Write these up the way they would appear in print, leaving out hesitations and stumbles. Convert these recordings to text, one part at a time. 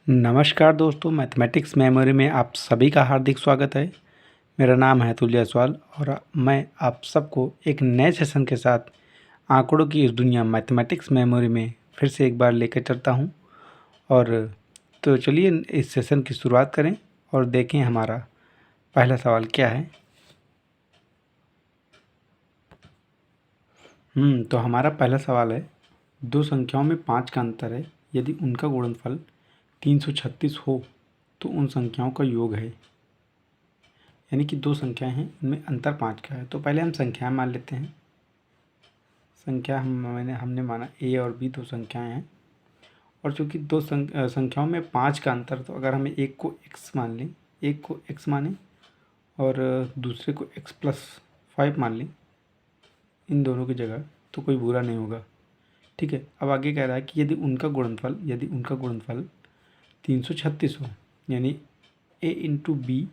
नमस्कार दोस्तों, mathematics memory में आप सभी का हार्दिक स्वागत है। मेरा नाम है अतुल जायसवाल और मैं आप सबको एक नए सेशन के साथ आंकड़ों की इस दुनिया मैथमेटिक्स मेमोरी में फिर से एक बार लेकर चलता हूं। और तो चलिए इस सेशन की शुरुआत करें और देखें हमारा पहला सवाल क्या है। तो हमारा पहला सवाल है, दो संख्याओं में 5 का अंतर है, यदि उनका गुणनफल 336 हो तो उन संख्याओं का योग है। यानी कि दो संख्याएं हैं, उनमें अंतर 5 का है। तो पहले हम संख्याएं मान लेते हैं। संख्या हमने माना ए और बी दो संख्याएं हैं, और चूंकि दो संख्याओं में 5 का अंतर, तो अगर हमें एक को x मान लें, एक को x माने और दूसरे को x+5 मान लें इन दोनों की जगह, तो कोई बुरा नहीं होगा। ठीक है। अब आगे कह रहा है कि यदि उनका गुणनफल 336 हो, यानी a इंटू बी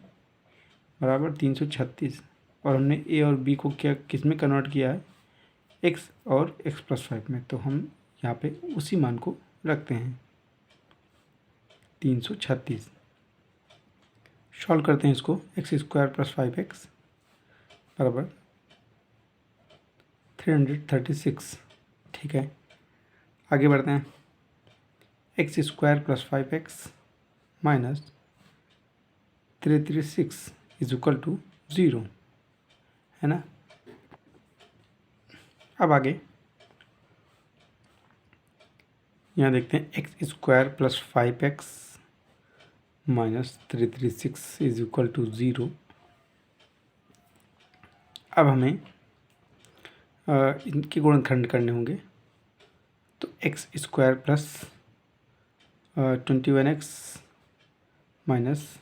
बराबर 336, और हमने ए और बी को क्या किस में कन्वर्ट किया है, x और x+5 में। तो हम यहाँ पे उसी मान को रखते हैं 336। सॉल्व करते हैं इसको, x² + 5x बराबर 336। ठीक है, आगे बढ़ते हैं। x² + 5x minus 336 is equal to 0, है ना। अब आगे यहाँ देखते हैं, x² + 5x minus 336 is equal to 0। अब हमें इनके गुणनखंड करने होंगे। तो x² + 21x minus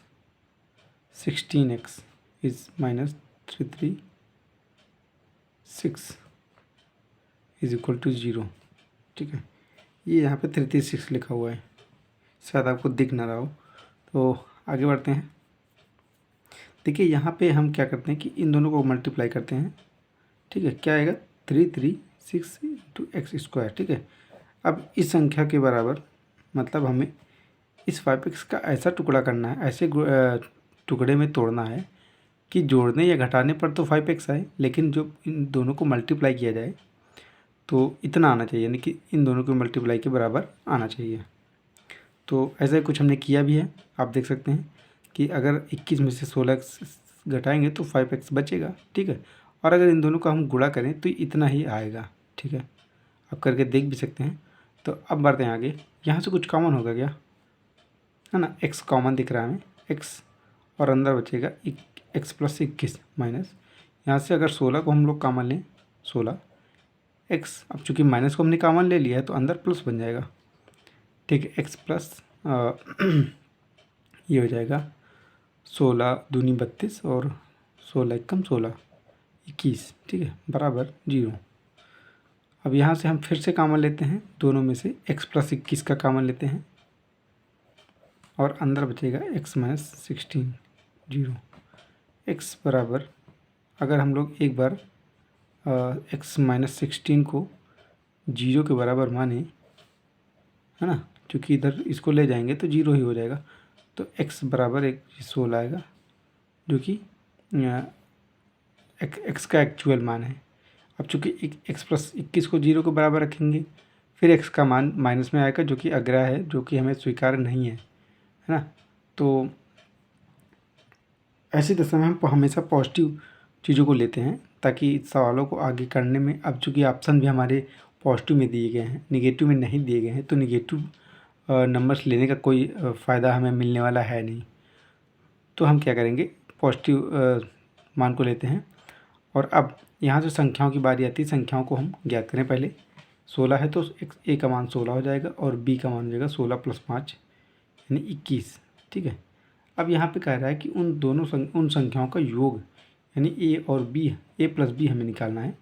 16x is minus 336 is equal to 0। ठीक है, ये यहाँ पे 336 लिखा हुआ है, शायद आपको दिख ना रहा हो। तो आगे बढ़ते हैं। देखिए यहाँ पे हम क्या करते हैं कि इन दोनों को मल्टीप्लाई करते हैं। ठीक है, क्या आएगा, 336 इंटू x²। ठीक है, अब इस संख्या के बराबर, मतलब हमें इस 5x का ऐसा टुकड़ा करना है, ऐसे टुकड़े में तोड़ना है कि जोड़ने या घटाने पर तो 5x आए, लेकिन जो इन दोनों को मल्टीप्लाई किया जाए तो इतना आना चाहिए, यानी कि इन दोनों को मल्टीप्लाई के बराबर आना चाहिए। तो ऐसा कुछ हमने किया भी है। आप देख सकते हैं कि अगर 21 में से 16 घटाएंगे तो 5x बचेगा। ठीक है, और अगर इन दोनों का हम गुणा करें तो इतना ही आएगा। ठीक है, आप करके देख भी सकते हैं। तो अब बढ़ते हैं आगे। यहाँ से कुछ कॉमन होगा क्या, है ना, x कॉमन दिख रहा है हमें, x, और अंदर बचेगा x + 21 माइनस, यहाँ से अगर 16 को हम लोग कॉमन लें, 16 x, अब चूँकि माइनस को हमने कॉमन ले लिया है तो अंदर प्लस बन जाएगा। ठीक है, x प्लस ये हो जाएगा 16 दूनी 32 और 16 एकम 16, 21। ठीक है, बराबर 0। अब यहाँ से हम फिर से कॉमन लेते हैं, दोनों में से x + 21 का कॉमन लेते हैं, और अंदर बचेगा x - 16, 0। x बराबर, अगर हम लोग एक बार x - 16 को 0 के बराबर माने, है ना, क्योंकि इधर इसको ले जाएंगे तो 0 ही हो जाएगा। तो x बराबर 16 आएगा, जो कि x का एक्चुअल मान है। अब चूँकि x + 21 को 0 के बराबर रखेंगे, फिर x का मान माइनस में आएगा, जो कि अग्राह्य है, जो कि हमें स्वीकार्य नहीं है ना। तो ऐसी दशा में हम हमेशा पॉजिटिव चीज़ों को लेते हैं, ताकि सवालों को आगे करने में, अब चूँकि ऑप्शन भी हमारे पॉजिटिव में दिए गए हैं, निगेटिव में नहीं दिए गए हैं, तो निगेटिव नंबर्स लेने का कोई फ़ायदा हमें मिलने वाला है नहीं। तो हम क्या करेंगे, पॉजिटिव मान को लेते हैं। और अब यहाँ से संख्याओं की बारी आती है, संख्याओं को हम ज्ञात करें। पहले 16 है तो ए का मान 16 हो जाएगा, और बी का मान हो जाएगा 16 + 5 यानी 21। ठीक है, अब यहाँ पे कह रहा है कि उन संख्याओं का योग, यानी ए और बी, a + b हमें निकालना है।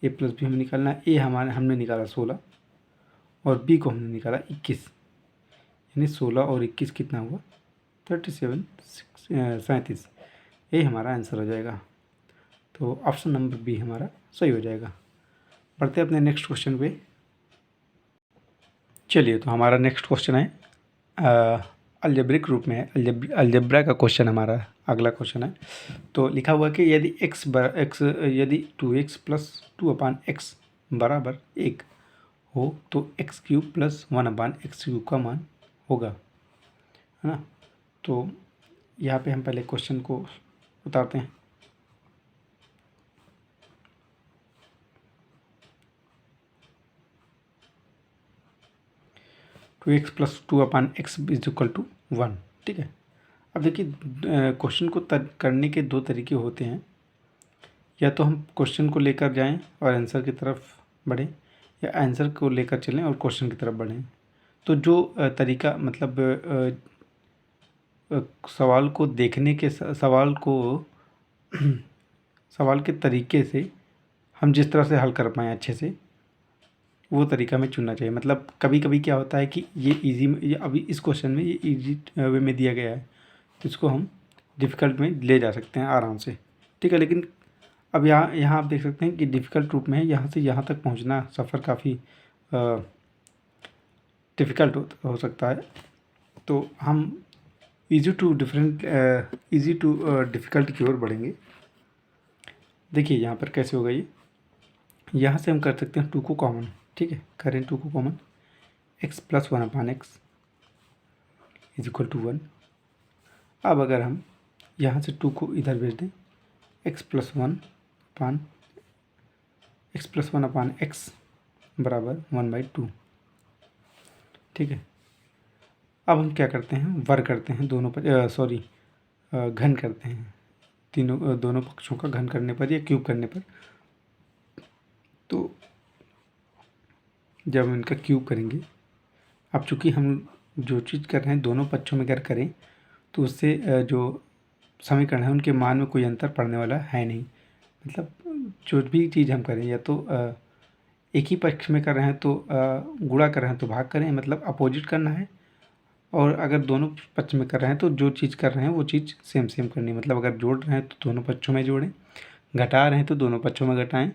a + b हमें निकालना है। हमने निकाला 16 और b को हमने निकाला 21, यानी 16 और 21 कितना हुआ, 37 यही हमारा आंसर हो जाएगा। तो ऑप्शन नंबर बी हमारा सही हो जाएगा। बढ़ते हैं अपने नेक्स्ट क्वेश्चन पे। चलिए, तो हमारा नेक्स्ट क्वेश्चन है, अलजेब्रिक रूप में है, अलजेब्रा का क्वेश्चन हमारा अगला क्वेश्चन है। तो लिखा हुआ कि यदि यदि 2x प्लस 2/x बराबर 1 हो तो x³ प्लस 1/x³ का मान होगा, है ना। तो यहाँ पे हम पहले क्वेश्चन को उतारते हैं। Two x plus 2/x is equal to 1, ठीक है। अब देखिए क्वेश्चन को करने के दो तरीके होते हैं, या तो हम क्वेश्चन को लेकर जाएं और आंसर की तरफ बढ़ें, या आंसर को लेकर चलें और क्वेश्चन की तरफ बढ़ें। तो जो तरीका मतलब सवाल को देखने के सवाल के तरीके से हम जिस तरह से हल कर पाएँ अच्छे से, वो तरीका हमें चुनना चाहिए। मतलब कभी कभी क्या होता है कि ये अभी इस क्वेश्चन में ये इजी वे में दिया गया है, तो इसको हम डिफ़िकल्ट में ले जा सकते हैं आराम से, ठीक है। लेकिन अब यहाँ आप देख सकते हैं कि डिफ़िकल्ट रूप में है, यहाँ से यहाँ तक पहुँचना सफ़र काफ़ी डिफ़िकल्ट हो सकता है। तो हम इजी टू डिफ़िकल्ट की ओर बढ़ेंगे। देखिए यहाँ पर कैसे होगा ये, यहाँ से हम कर सकते हैं 2 को कॉमन, ठीक है। करें 2 को common, x plus 1/x is equal to 1। अब अगर हम यहाँ से 2 को इधर भेज दें, x प्लस 1/x बराबर 1/2, ठीक है। अब हम क्या करते हैं, वर्ग करते हैं दोनों पर, घन करते हैं दोनों पक्षों का घन करने पर या क्यूब करने पर। तो जब हम इनका क्यूब करेंगे, अब चूँकि हम जो चीज़ कर रहे हैं दोनों पक्षों में अगर करें तो उससे जो समीकरण है उनके मान में कोई अंतर पड़ने वाला है नहीं। मतलब जो भी चीज़ हम करें, या तो एक ही पक्ष में कर रहे हैं तो गुणा कर रहे हैं तो भाग करें, मतलब अपोजिट करना है। और अगर दोनों पक्ष में कर रहे हैं तो जो चीज़ कर रहे हैं वो चीज़ सेम करनी है। मतलब अगर जोड़ रहे हैं तो दोनों पक्षों में जोड़ें, घटा रहे हैं तो दोनों पक्षों में घटाएं,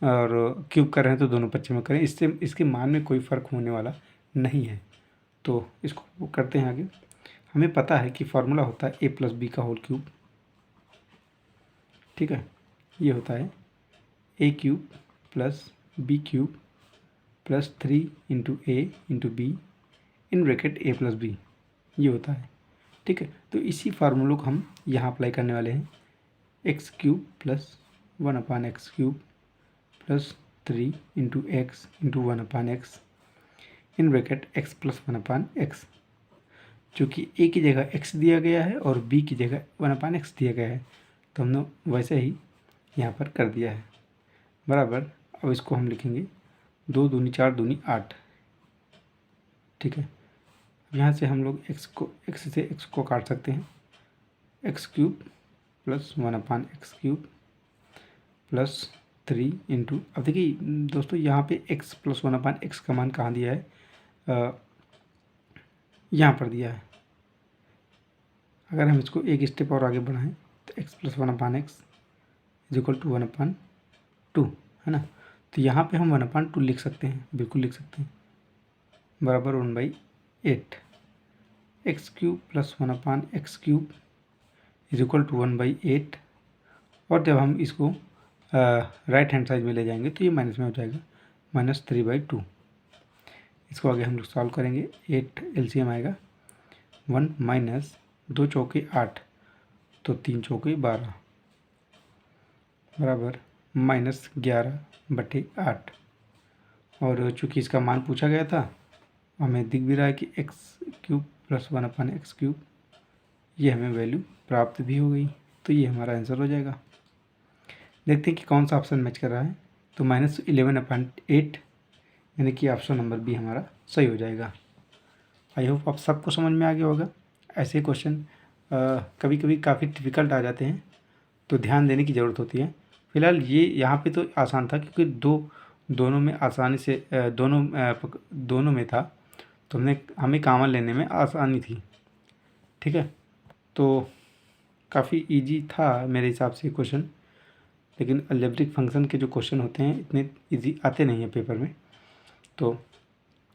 और क्यूब कर रहे हैं तो दोनों पक्षों में करें। इससे इसके मान में कोई फ़र्क होने वाला नहीं है। तो इसको करते हैं आगे। हमें पता है कि फार्मूला होता है a प्लस बी का होल क्यूब, ठीक है। ये होता है a³ plus b³ plus 3 into a into b in bracket a plus b, ये होता है, ठीक है। तो इसी फार्मूलों को हम यहाँ अप्लाई करने वाले हैं। x³ plus 1/x³ plus 3 into x into 1/x in bracket x plus 1/x। चूँकि a की जगह x दिया गया है और b की जगह 1/x दिया गया है, तो हमने वैसे ही यहाँ पर कर दिया है, बराबर। अब इसको हम लिखेंगे 2 दूनी 4 दूनी 8, ठीक है। यहाँ से हम लोग x से x को काट सकते हैं, x³ plus 1/x³ plus 3 into, अब देखिए दोस्तों यहाँ पे x प्लस 1/x का मान कहाँ दिया है, यहाँ पर दिया है। अगर हम इसको एक स्टेप और आगे बढ़ाएं तो x plus 1/x is equal to 1/2, है ना। तो यहाँ पे हम 1/2 लिख सकते हैं, बिल्कुल लिख सकते हैं, बराबर 1/8। x³ plus 1/x³ is equal to 1/8। और जब हम इसको राइट हैंड साइड में ले जाएंगे तो ये माइनस में हो जाएगा, -3/2। इसको आगे हम लोग सॉल्व करेंगे। 8 एलसीएम आएगा, 1 माइनस 2 चौके 8, तो 3 चौके 12 बराबर -11/8। और चूँकि इसका मान पूछा गया था, हमें दिख भी रहा है कि x³ प्लस 1/x³, ये हमें वैल्यू प्राप्त भी हो गई। तो ये हमारा आंसर हो जाएगा। देखते हैं कि कौन सा ऑप्शन मैच कर रहा है। तो -11/8 यानी कि ऑप्शन नंबर बी हमारा सही हो जाएगा। आई होप आप सबको समझ में आ गया होगा। ऐसे क्वेश्चन कभी कभी काफ़ी डिफ़िकल्ट आ जाते हैं, तो ध्यान देने की ज़रूरत होती है। फ़िलहाल ये यहाँ पे तो आसान था, क्योंकि दोनों में आसानी से दोनों में था, तो हमें कॉमन लेने में आसानी थी, ठीक है। तो काफ़ी इजी था मेरे हिसाब से क्वेश्चन, लेकिन अलजेब्रिक फंक्शन के जो क्वेश्चन होते हैं इतने इजी आते नहीं हैं पेपर में। तो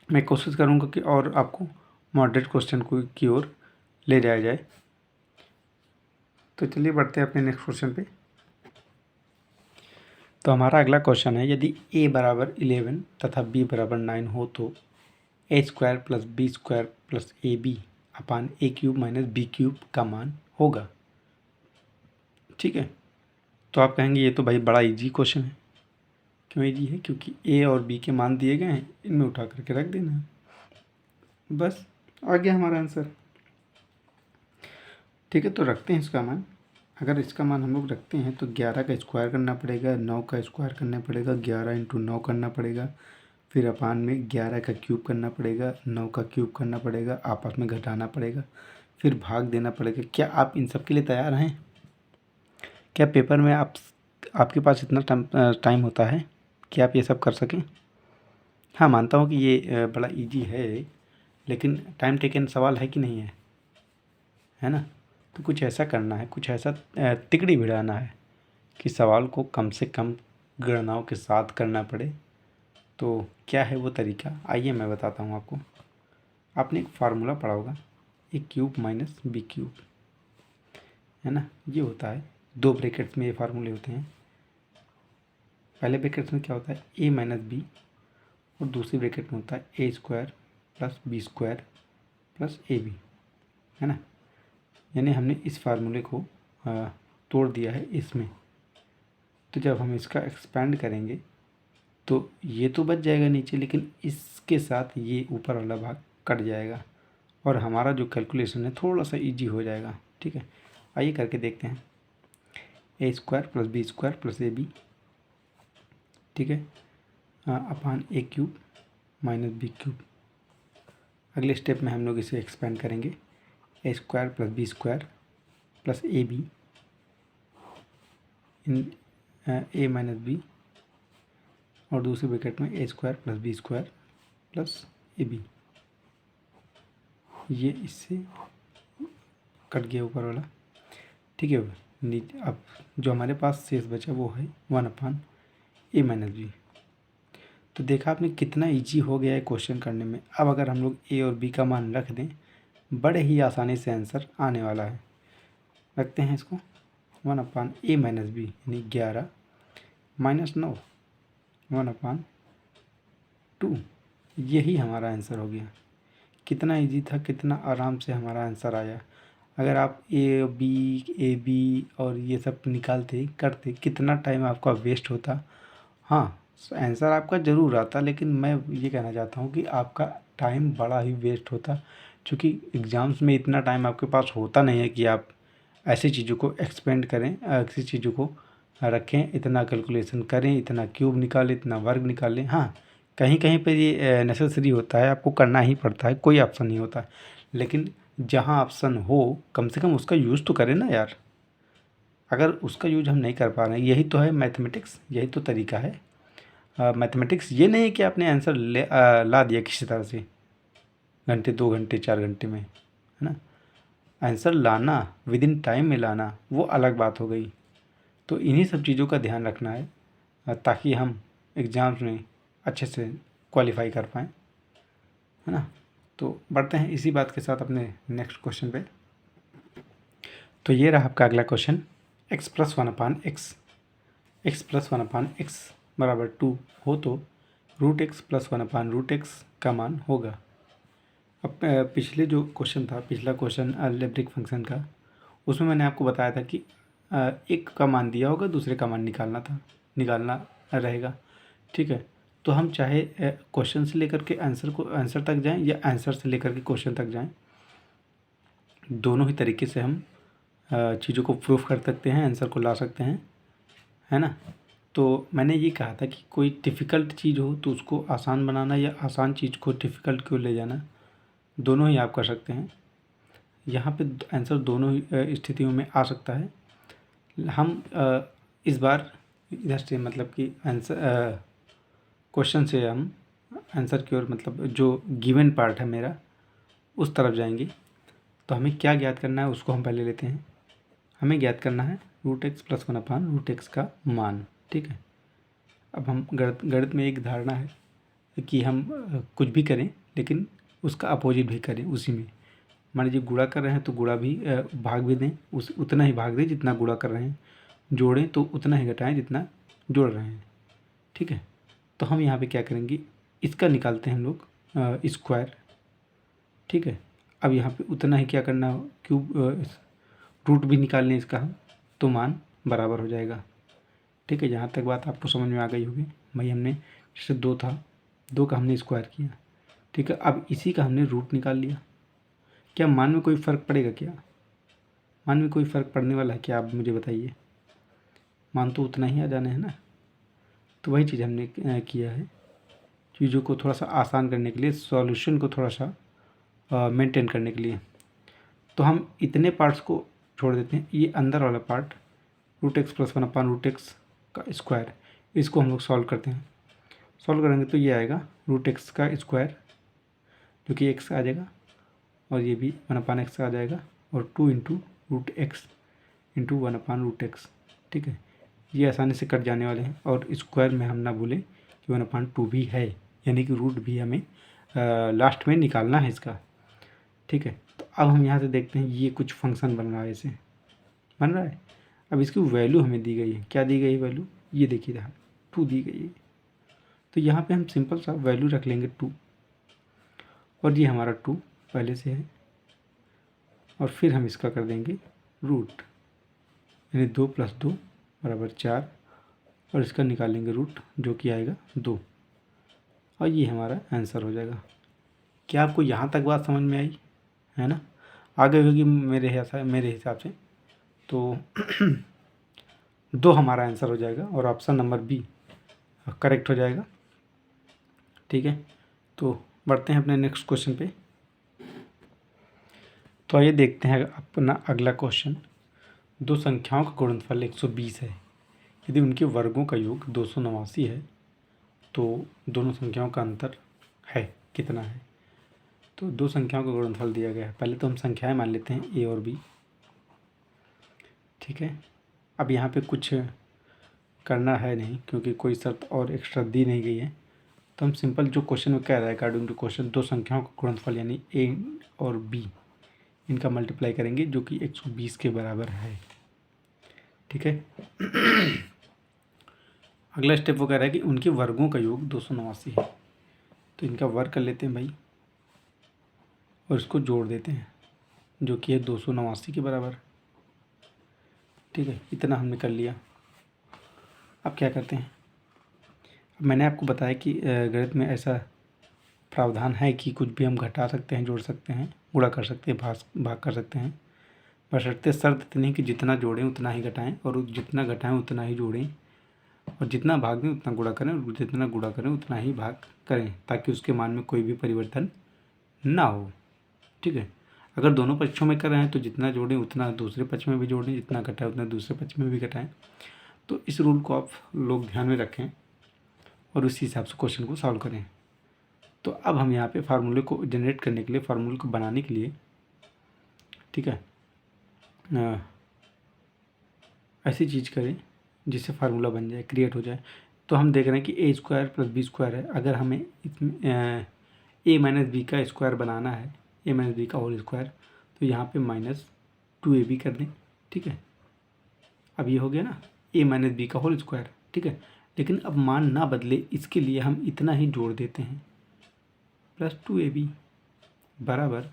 मैं कोशिश करूँगा कि और आपको मॉडरेट क्वेश्चन को की ओर ले जाया जाए। तो चलिए बढ़ते हैं अपने नेक्स्ट क्वेश्चन पे। तो हमारा अगला क्वेश्चन है, यदि a बराबर 11 तथा b बराबर 9 हो तो a square plus B square plus A b upon A cube minus B cube का मान होगा। ठीक है, तो आप कहेंगे ये तो भाई बड़ा इजी क्वेश्चन है। क्यों इजी है? क्योंकि a और b के मान दिए गए हैं, इनमें उठा करके रख देना है, बस आ गया हमारा आंसर। ठीक है, तो रखते हैं इसका मान। अगर इसका मान हम लोग रखते हैं तो 11 का स्क्वायर करना पड़ेगा, 9 का स्क्वायर करना पड़ेगा, 11 इंटू 9 करना पड़ेगा, फिर अपान में 11 का क्यूब करना पड़ेगा, 9 का क्यूब करना पड़ेगा, आपस में घटाना पड़ेगा, फिर भाग देना पड़ेगा। क्या आप इन सब के लिए तैयार हैं? क्या पेपर में आपके पास इतना टाइम होता है कि आप ये सब कर सकें? हाँ, मानता हूँ कि ये बड़ा इजी है, लेकिन टाइम टेकन सवाल है कि नहीं है ना? तो कुछ ऐसा करना है, कुछ ऐसा तिकड़ी भिड़ाना है कि सवाल को कम से कम गणनाओं के साथ करना पड़े। तो क्या है वो तरीका? आइए मैं बताता हूँ आपको। आपने एक फार्मूला पढ़ा होगा, ए क्यूब माइनस बी क्यूब, है ना? ये होता है, दो ब्रैकेट्स में ये फार्मूले होते हैं। पहले ब्रैकेट्स में क्या होता है, ए माइनस बी, और दूसरी ब्रैकेट में होता है A square plus B square plus A B, है ना? यानी हमने इस फार्मूले को तोड़ दिया है इसमें। तो जब हम इसका एक्सपेंड करेंगे तो ये तो बच जाएगा नीचे, लेकिन इसके साथ ये ऊपर वाला भाग कट जाएगा और हमारा जो कैलकुलेशन है थोड़ा सा इजी हो जाएगा। ठीक है, आइए करके देखते हैं। A square plus B square plus A B, ठीक है, अपान ए क्यूब माइनस बी क्यूब। अगले स्टेप में हम लोग इसे एक्सपेंड करेंगे, A square plus B square plus A B in A minus B, और दूसरी ब्रैकेट में A square plus B square plus A B. ये इससे कट गया ऊपर वाला। ठीक है, नीचे अब जो हमारे पास शेष बचा वो है 1 अपान ए माइनस बी। तो देखा आपने कितना इजी हो गया है क्वेश्चन करने में। अब अगर हम लोग ए और बी का मान रख दें, बड़े ही आसानी से आंसर आने वाला है। रखते हैं इसको, 1 अपान ए माइनस बी यानी 11 माइनस 9, 1 अपान 2, यही हमारा आंसर हो गया। कितना इजी था, कितना आराम से हमारा आंसर आया। अगर आप ए बी और ये सब निकालते करते, कितना टाइम आपका वेस्ट होता। हाँ, आंसर आपका ज़रूर आता, लेकिन मैं ये कहना चाहता हूँ कि आपका टाइम बड़ा ही वेस्ट होता, क्योंकि एग्ज़ाम्स में इतना टाइम आपके पास होता नहीं है कि आप ऐसी चीज़ों को एक्सपेंड करें, ऐसी चीज़ों को रखें, इतना कैलकुलेशन करें, इतना क्यूब निकालें, इतना वर्ग निकालें। हाँ, कहीं कहीं पर ये नेसेसरी होता है, आपको करना ही पड़ता है, कोई ऑप्शन नहीं होता। लेकिन जहाँ ऑप्शन हो, कम से कम उसका यूज़ तो करें ना यार। अगर उसका यूज हम नहीं कर पा रहे हैं, यही तो है मैथमेटिक्स, यही तो तरीका है। मैथमेटिक्स ये नहीं है कि आपने आंसर ला दिया किसी तरह से घंटे 2 घंटे 4 घंटे में, है ना? आंसर लाना, विद इन टाइम में लाना, वो अलग बात हो गई। तो इन्हीं सब चीज़ों का ध्यान रखना है ताकि हम एग्ज़ाम्स में अच्छे से क्वालिफाई कर पाएँ, है ना? तो बढ़ते हैं इसी बात के साथ अपने नेक्स्ट क्वेश्चन पे। तो ये रहा आपका अगला question, x plus 1 upon x plus 1 upon x बराबर 2 हो तो root x plus 1 upon root x का मान होगा। अब पिछले जो क्वेश्चन था, पिछला क्वेश्चन अलजेब्रिक फंक्शन का, उसमें मैंने आपको बताया था कि एक का मान दिया होगा, दूसरे का मान निकालना रहेगा। ठीक है, तो हम चाहे क्वेश्चन से लेकर के आंसर तक जाएं या आंसर से लेकर के क्वेश्चन तक जाएं, दोनों ही तरीके से हम चीज़ों को प्रूफ कर सकते हैं, आंसर को ला सकते हैं, है ना? तो मैंने ये कहा था कि कोई डिफ़िकल्ट चीज़ हो तो उसको आसान बनाना या आसान चीज़ को डिफ़िकल्ट क्यों ले जाना, दोनों ही आप कर सकते हैं। यहाँ पे आंसर दोनों ही स्थितियों में आ सकता है। हम इस बार इधर से मतलब कि आंसर क्वेश्चन से हम आंसर की ओर, मतलब जो गिवन पार्ट है मेरा, उस तरफ जाएंगे। तो हमें क्या ज्ञात करना है उसको हम पहले लेते हैं। हमें ज्ञात करना है root x plus 1 upon root x का मान। ठीक है, अब हम गणित में एक धारणा है कि हम कुछ भी करें लेकिन उसका अपोजिट भी करें उसी में। मान लीजिए गुणा कर रहे हैं तो गुणा भी भाग भी दें, उस उतना ही भाग दें जितना गुणा कर रहे हैं, जोड़ें तो उतना ही घटाएं जितना जोड़ रहे हैं। ठीक है, तो हम यहाँ पे क्या करेंगे, इसका निकालते हैं हम लोग स्क्वायर। ठीक है, अब यहाँ पे उतना ही क्या करना हो, क्यूब रूट भी निकाल लें इसका हम, तो मान बराबर हो जाएगा। ठीक है, यहाँ तक बात आपको समझ में आ गई होगी। भाई हमने जैसे 2 था, 2 का हमने स्क्वायर किया। ठीक है, अब इसी का हमने रूट निकाल लिया। क्या मान में कोई फ़र्क पड़ेगा? क्या मान में कोई फ़र्क पड़ने वाला है क्या? आप मुझे बताइए। मान तो उतना ही आ जाना है ना। तो वही चीज़ हमने किया है, चीज़ों को थोड़ा सा आसान करने के लिए, सॉल्यूशन को थोड़ा सा मेंटेन करने के लिए। तो हम इतने पार्ट्स को छोड़ देते हैं। ये अंदर वाला पार्ट √x + 1/√x का स्क्वायर, इसको हम लोग सॉल्व करते हैं। सॉल्व करेंगे तो ये आएगा √x का स्क्वायर, जो कि x आ जाएगा, और ये भी 1/x आ जाएगा, और 2 × √x × 1/√x। ठीक है, ये आसानी से कट जाने वाले हैं, और स्क्वायर में हम ना भूलें कि 1/2 भी है, यानी कि रूट भी हमें लास्ट में निकालना है इसका। ठीक है, तो अब हम यहाँ से देखते हैं ये कुछ फंक्शन बन रहा है, ऐसे बन रहा है। अब इसकी वैल्यू हमें दी गई है, क्या दी गई है वैल्यू, ये देखिए यहाँ 2 दी गई है। तो यहाँ पे हम सिंपल सा वैल्यू रख लेंगे 2, और ये हमारा 2 पहले से है, और फिर हम इसका कर देंगे रूट, यानी 2 + 2 = 4, और इसका निकालेंगे रूट, जो कि आएगा 2, और ये हमारा आंसर हो जाएगा। क्या आपको यहाँ तक बात समझ में आई है ना? आगे होगी मेरे हिसाब से तो 2 हमारा आंसर हो जाएगा, और ऑप्शन नंबर बी करेक्ट हो जाएगा। ठीक है, तो बढ़ते हैं अपने नेक्स्ट क्वेश्चन पे। तो आइए देखते हैं अपना अगला क्वेश्चन। 2 संख्याओं का गुणनफल 120 है। यदि उनके वर्गों का योग 289 है तो दोनों संख्याओं का अंतर है कितना है? तो 2 संख्याओं का गुणनफल दिया गया है। पहले तो हम संख्याएं मान लेते हैं a और b। ठीक है, अब यहाँ पे कुछ करना है नहीं, क्योंकि कोई शर्त और एक्स्ट्रा दी नहीं गई है। तो हम सिंपल जो क्वेश्चन में कह रहा है, अकॉर्डिंग टू क्वेश्चन, 2 संख्याओं का गुणनफल यानी a और b, इनका मल्टीप्लाई करेंगे, जो कि 120 के बराबर है। ठीक है, अगला स्टेप वो कह रहा है कि उनके वर्गों का योग 289 है। तो इनका वर्ग कर लेते हैं भाई, और इसको जोड़ देते हैं, जो कि है 289 के बराबर। ठीक है, इतना हमने कर लिया। अब क्या करते हैं, अब मैंने आपको बताया कि गणित में ऐसा प्रावधान है कि कुछ भी हम घटा सकते हैं, जोड़ सकते हैं, गुणा कर सकते हैं, भाग कर सकते हैं, बशर्ते शर्त इतनी कि जितना जोड़ें उतना ही घटाएं, और जितना घटाएं उतना ही जोड़ें, और जितना भाग दें उतना गुणा करें, और जितना गुणा करें उतना ही भाग करें, ताकि उसके मान में कोई भी परिवर्तन ना हो। ठीक है, अगर दोनों पक्षों में कर रहे हैं तो जितना जोड़ें उतना दूसरे पक्ष में भी जोड़ें, जितना घटाएं उतना दूसरे पक्ष में भी घटाएं। तो इस रूल को आप लोग ध्यान में रखें, और उसी हिसाब से क्वेश्चन को सॉल्व करें। तो अब हम यहाँ पे फार्मूले को जनरेट करने के लिए, फार्मूले को बनाने के लिए, ठीक है, ऐसी चीज़ करें जिससे फार्मूला बन जाए, क्रिएट हो जाए। तो हम देख रहे हैं कि a² + b² है। अगर हमें इसमें a - b का स्क्वायर बनाना है, a - b का होल स्क्वायर, तो यहाँ पे -2ab कर दें। ठीक है, अब ये हो गया ना a - b का होल स्क्वायर। ठीक है, लेकिन अब मान ना बदले, इसके लिए हम इतना ही जोड़ देते हैं, +2ab बराबर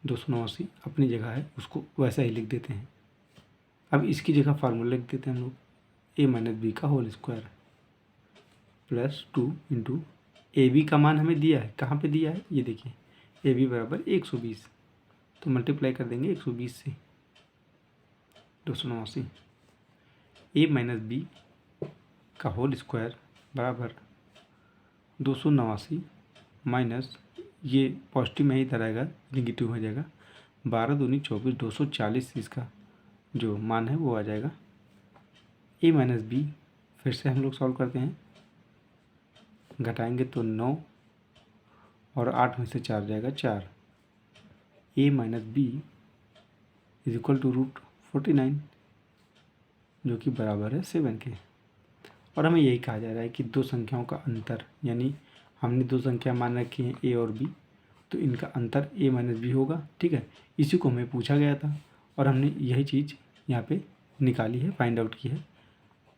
289 अपनी जगह है, उसको वैसा ही लिख देते हैं। अब इसकी जगह फार्मूला लिख देते हैं हम लोग, a - b का होल स्क्वायर +2 × ab का मान हमें दिया है, कहाँ पे दिया है ये देखिए, ab बराबर 120, तो मल्टीप्लाई कर देंगे 120 से 289। a - b का होल स्क्वायर बराबर 289 माइनस, ये पॉजिटिव में ही इधर आएगा, नेगेटिव हो जाएगा, 12 दूनी 24, 240 इसका जो मान है वो आ जाएगा। a - b फिर से हम लोग सॉल्व करते हैं, घटाएंगे तो 9, और 8 में से 4 जाएगा 4। a - b = √49, जो कि बराबर है 7 के। और हमें यही कहा जा रहा है कि 2 संख्याओं का अंतर, यानी हमने 2 संख्या मान रखी हैं a और b, तो इनका अंतर a माइनस बी होगा, ठीक है। इसी को हमें पूछा गया था और हमने यही चीज़ यहाँ पे निकाली है, फाइंड आउट की है।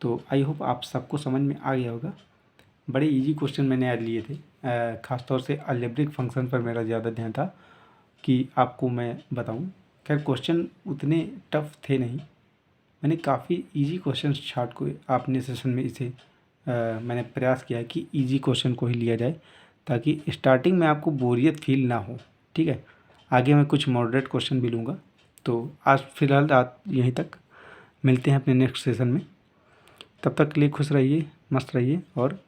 तो आई होप आप सबको समझ में आ गया होगा। बड़े इजी क्वेश्चन मैंने आज लिए थे, ख़ासतौर से अलजेब्रिक फंक्शन पर मेरा ज़्यादा ध्यान था कि आपको मैं बताऊं। खैर क्वेश्चन उतने टफ थे नहीं, मैंने काफ़ी इजी क्वेश्चन छाट को अपने सेशन में इसे मैंने प्रयास किया है कि इजी क्वेश्चन को ही लिया जाए ताकि स्टार्टिंग में आपको बोरियत फील ना हो, ठीक है। आगे मैं कुछ मॉडरेट क्वेश्चन भी लूँगा। तो आज फ़िलहाल आप यहीं तक, मिलते हैं अपने नेक्स्ट सेशन में। तब तक के लिए खुश रहिए, मस्त रहिए और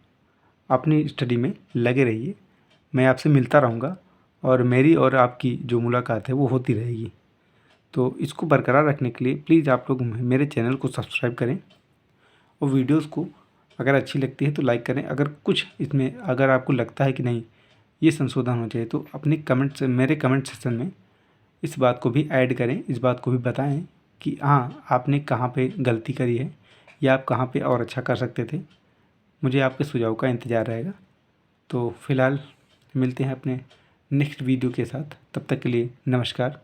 अपनी स्टडी में लगे रहिए। मैं आपसे मिलता रहूँगा और मेरी और आपकी जो मुलाकात है वो होती रहेगी। तो इसको बरकरार रखने के लिए प्लीज़ आप लोग मेरे चैनल को सब्सक्राइब करें और वीडियोस को अगर अच्छी लगती है तो लाइक करें। अगर कुछ इसमें अगर आपको लगता है कि नहीं ये संशोधन होना चाहिए तो अपने कमेंट से मेरे कमेंट सेक्शन में इस बात को भी ऐड करें, इस बात को भी बताएं कि हाँ आपने कहाँ पे गलती करी है या आप कहाँ पे और अच्छा कर सकते थे। मुझे आपके सुझाव का इंतज़ार रहेगा। तो फ़िलहाल मिलते हैं अपने नेक्स्ट वीडियो के साथ, तब तक के लिए नमस्कार।